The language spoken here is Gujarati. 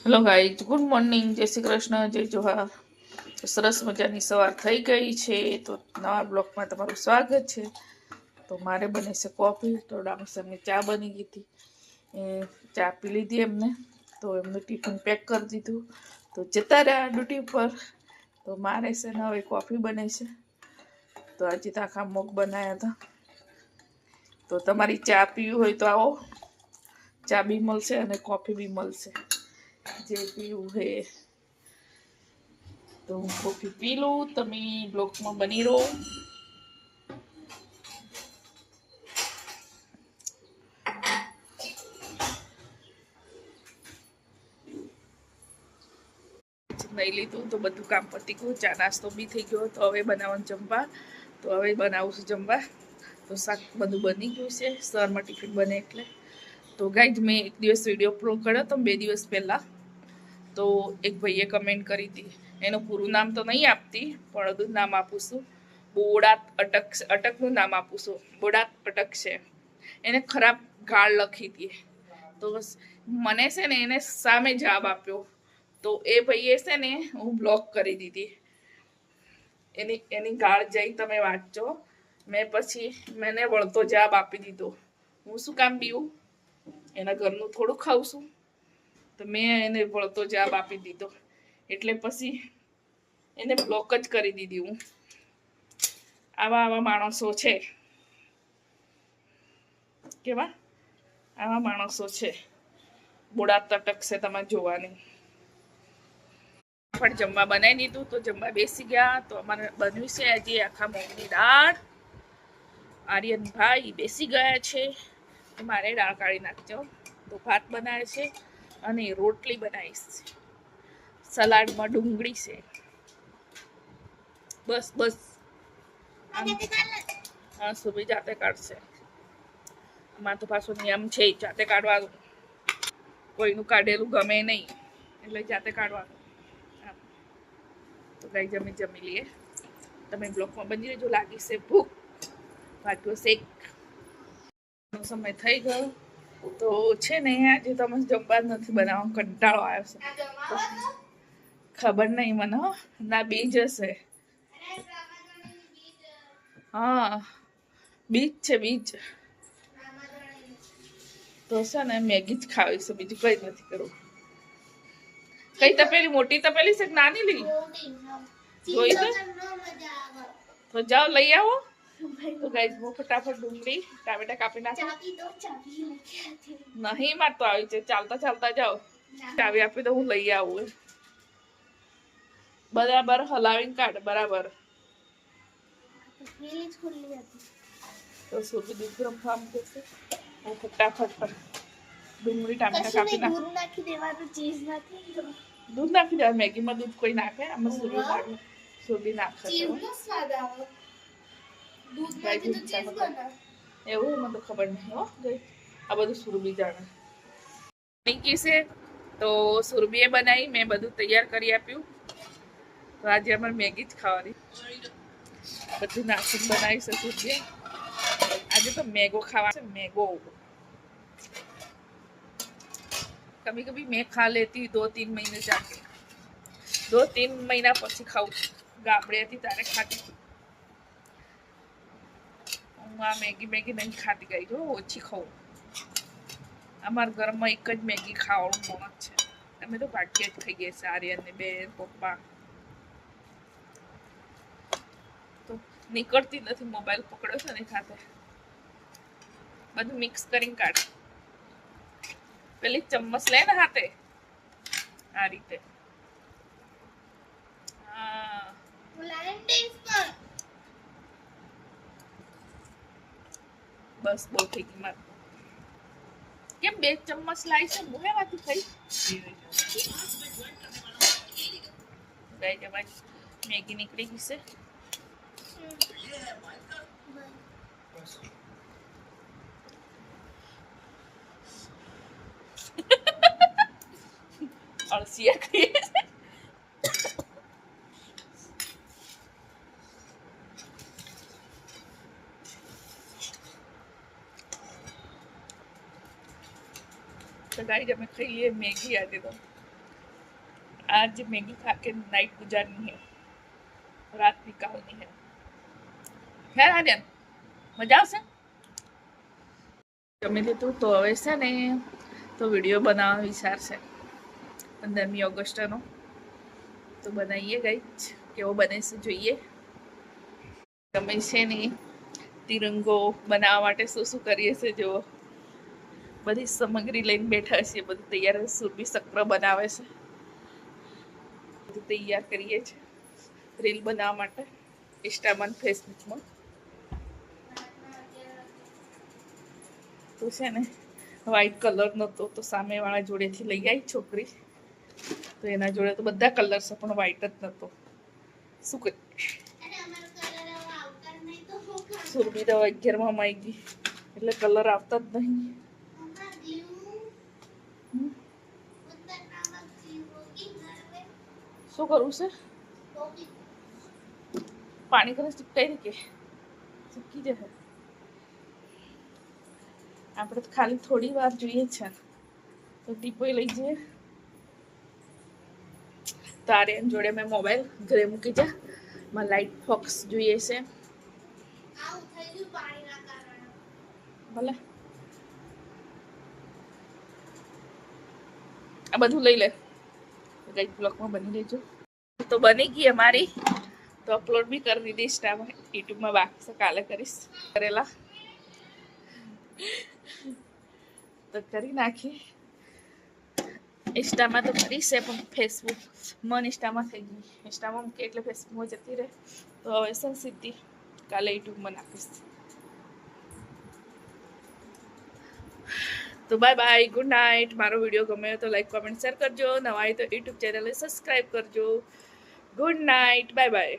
હેલો ગાઈઝ, ગુડ મોર્નિંગ, જય શ્રી કૃષ્ણ, જય જોહાર. સરસ મજાની સવાર થઈ ગઈ છે. તો નવા બ્લોકમાં તમારું સ્વાગત છે. તો મારે બને છે કોફી. તો ડામસરની ચા બની ગઈ હતી, એ ચા પી લીધી એમને. તો એમનું ટિફિન પેક કરી દીધું. તો જતા રહ્યા ડ્યુટી પર. તો મારે છે ને હવે કોફી બને છે. તો આજે તો આખા મગ બનાવ્યા હતા. તો તમારી ચા પીવી હોય તો આવો, ચા બી મળશે અને કોફી બી મળશે. જે પીવું હે તો હું કોફી પી લઉં, તમે બ્લોકમાં બની રહો. નહીં લીધું તો બધું કામ પતી ગયું, ચા નાસ્તો બી થઈ ગયો. તો હવે બનાવવાનું જમવા. તો હવે બનાવું છું જમવા. તો શાક બધું બની ગયું છે, સવારમાં ટિફિન બને એટલે. તો ગાઈઝ, મેં એક દિવસ વિડીયો અપલોડ કર્યો તો 2 દિવસ પહેલાં. તો એક ભાઈએ કમેન્ટ કરી હતી. એનું પૂરું નામ તો નહીં આપતી, પણ બધું નામ આપું છું. બોડાત અટક, અટકનું નામ આપું છું. બોડાત અટક છે. એને ખરાબ ગાળ લખી હતી. તો મને છે ને એને સામે જવાબ આપ્યો. તો એ ભાઈએ છે ને હું બ્લોક કરી દીધી. એની ગાળ જઈ તમે વાંચજો. મેં પછી મેને વળતો જવાબ આપી દીધો. હું શું કામ પીવું? એના ઘરનું થોડું ખાઉં છું. તો મેં એને વળતો જવાબ આપી દીધો. એટલે પછી એને બ્લોક જ કરી દીધી હું. આવા માણસો છે. કેવા આવા માણસો છે. બોડા તટક છે તમારે જોવાની. પણ જમવા બનાવી દીધું. તો જમવા બેસી ગયા. તો અમારે બન્યું છે આજે આખા મગની દાળ. આર્યનભાઈ બેસી ગયા છે. મારે દાળ કાઢી નાખજો. તો ભાત બનાવે છે અને રોટલી બનાવીશ. સલાડમાં ડુંગળી છે. બસ બસ. હા, સુબી જાતે કાઢશે. આમાં તો પાછો નિયમ છે જાતે કાઢવાનું. કોઈનું કાઢેલું ગમે નહીં, એટલે જાતે કાઢવાનું. તો કઈ જમી લઈએ. તમે બ્લોકમાં બની રહેજો. લાગી છે ભૂખ, વાગ્યો શેક. સમય થઈ ગયો. તો છે ને આજે તમે જમવા નથી બનાવવાનો કંટાળો આવ્યો છે. ખબર નહીં મને. ના બીજ હશે. હા, બીજ છે બીજ. તો છે ને મેગી જ ખાવી છે, બીજું કઈ નથી કરવું. કઈ તપેલી? મોટી તપેલી છે કે નાની લઈ? જોઈ તો જાઓ લઈ આવો. તો ગાઈસ, હું ફટાફટ ડુંગળી ટામેટા કાપી નાખું. નહીં માર તો આવી છે. ચાલતા ચાલતા જાઓ. ચાવી આપી તો હું લઈ આવું. બરાબર હલાવીને કાઢ. બરાબર. તો સુધી દૂધ ગરમ થવા મૂકશે. હું ફટાફટ ડુંગળી ટામેટા કાપી નાખું. દૂધ નાખી દેવાનું, ચીઝ નાખી દૂધ નાખી દેવાનું. મેગીમાં દૂધ કોઈ નાખે? આમાં સુરી નાખે. સુરી નાખે ચીઝનો સ્વાદ આવે. દૂધ નાખી તો ચીઝ બને. એવું મને તો ખબર નહીં હો. આ બધું સુરબી જાણે. નિકી છે તો સુરબીએ બનાવી. મેં બધું તૈયાર કરી આપ્યું. તો આજે અમારે મેગી જ ખાવાની. બધું નાખીને બનાવી છે સુરબી. આજે તો મેગો ખાવા છે. મેગો कभी कभी मैं खा लेती 2-3 महीने जाके. 2-3 महीना પછી ખાઉં. ગામડે હતી ત્યારે ખાતી. હું આ મેગી નહીં ખાતી ગઈ જો, ઓછી ખાઉં. અમારા ઘરમાં એક જ મેગી ખાવાનું મન છે. અમે તો ભાગ્ય જ ખાઈએ છીએ. આર્યન ને બેન પપ્પા તો નીકળતી નથી. મોબાઈલ પકડ્યો છે ને ખાતે બધું મિક્સ કરીને કાઢ. પેલી ચમ્મચ લે ને હાથે આ રીતે. બસ બહુ થઈ ગઈ મારે. કેમ 2 ચમ્મચ લાવી છે? મોહેવાથી થઈ ગઈ કે ભાઈ મેગી નીકળી ગઈ છે. અળસિયા ખાઈએ છે. તો ગાઈસ, અમે ખાઈ લઈએ મેગી આજે તો. आज मैगी खा के नाइट गुजारनी है, रात निकालनी है। खैर आर्यन मजा આવશે। જમી લીધું તો હવે છે ને તો વિડીયો બનાવવાનો વિચાર છે 15મી ઓગસ્ટનો, તો બનાવીએ ગાઈસ, કેવો બને છે જોઈએ। તમે છે ને તિરંગો બનાવવા માટે શું શું કરીએ છે જો, બધી સામગ્રી લઈને બેઠા છીએ, બધું તૈયાર। સુરભી શક્કર બનાવે છે, બધું તૈયાર કરીએ છીએ રીલ બનાવવા માટે ઇન્સ્ટામાં ફેસબુકમાં। તો છે ને વ્હાઈટ કલર નહોતો તો સામેવાળા જોડેથી લઈ આવી છોકરી, તો એના જોડે તો બધા કલર છે પણ વ્હાઈટ જ નહોતો, શું કરી। સુરભી તો 11માં આવી ગઈ એટલે કલર આવતા જ નહીં। શું કરવું છે? પાણી કરે ચીપકાઈ ને કે ચીપકી જશે। આપણે તો ખાલી થોડી વાર જોઈએ છે તો ટીપોઈ લઈ જઈએ। તારે જોડે મેં મોબાઈલ ઘરે મૂકી જા, માં લાઈટ ફોક્સ જોઈએ છે ભલે આ બધું લઈ લે કઈ બ્લોગમાં બની લેજો। તો બની ગઈ અમારી, તો અપલોડ બી કરી દીધી ઇન્સ્ટામાં, યુટ્યુબમાં બાકી છે કાલે કરીશ, કરેલા તો કરી નાખી। ઇન્સ્ટામાં તો કરી છે પણ ફેસબુક મન ઇન્સ્ટામાં થઈ ગઈ, ઇન્સ્ટામાં મૂકી એટલે ફેસબુકમાં જતી રહે, તો હવે છે સીધી કાલે યુટ્યુબમાં નાખીશ। તો બાય બાય, ગુડ નાઇટ। મારો વિડીયો ગમે તો લાઈક કોમેન્ટ શેર કરજો, નવા હોય તો યુટ્યુબ ચેનલને સબસ્ક્રાઈબ કરજો। Good night, bye bye.